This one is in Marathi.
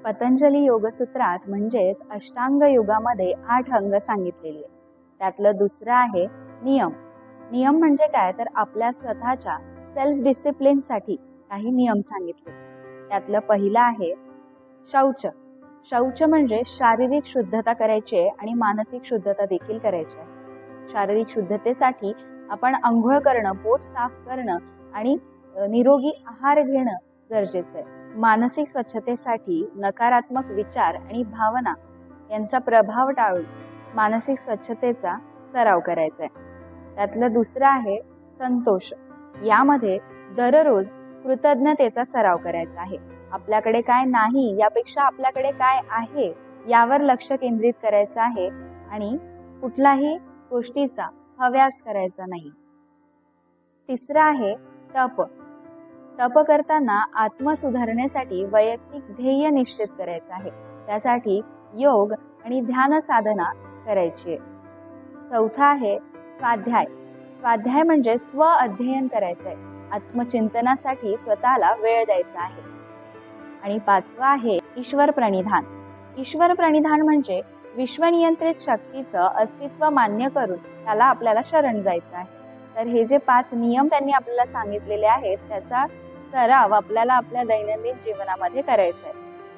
पतंजली योगसूत्रात म्हणजेच अष्टांग योगामध्ये 8 अंग सांगितलेले आहेत. त्यातलं दुसरं आहे नियम. नियम म्हणजे काय तर आपल्या स्वतःच्या सेल्फ डिसिप्लिनसाठी काही नियम सांगितले. त्यातलं पहिलं आहे शौच. शौच म्हणजे शारीरिक शुद्धता करायची आहे आणि मानसिक शुद्धता देखील करायची आहे. शारीरिक शुद्धतेसाठी आपण अंघोळ करणं, पोट साफ करणं आणि निरोगी आहार घेणं गरजेचं आहे. मानसिक स्वच्छतेसाठी नकारात्मक विचार आणि भावना यांचा प्रभाव टाळून मानसिक स्वच्छतेचा सराव करायचा आहे. त्यातलं दुसरं आहे संतोष. यामध्ये दररोज कृतज्ञतेचा सराव करायचा आहे. आपल्याकडे काय नाही यापेक्षा आपल्याकडे काय आहे यावर लक्ष केंद्रित करायचं आहे आणि कुठलाही गोष्टीचा हव्यास करायचा नाही. तिसरं आहे तप. तप करताना आत्मसुधारण्यासाठी वैयक्तिक ध्येय निश्चित करायचं आहे. त्यासाठी योग आणि ध्यान साधना करायची आहे. चौथा आहे स्वाध्याय. स्वाध्याय म्हणजे स्व अध्ययन करायचं आहे. आत्मचिंतनासाठी स्वतःला वेळ द्यायचा आहे. आणि पाचवा आहे ईश्वर प्रणिधान. ईश्वर प्रणिधान म्हणजे विश्वनियंत्रित शक्तीचं अस्तित्व मान्य करून त्याला आपल्याला शरण जायचं आहे. तर हे जे 5 नियम त्यांनी आपल्याला सांगितलेले आहेत त्याचा सराव आपल्याला आपल्या दैनंदिन जीवनामध्ये करायचा आहे.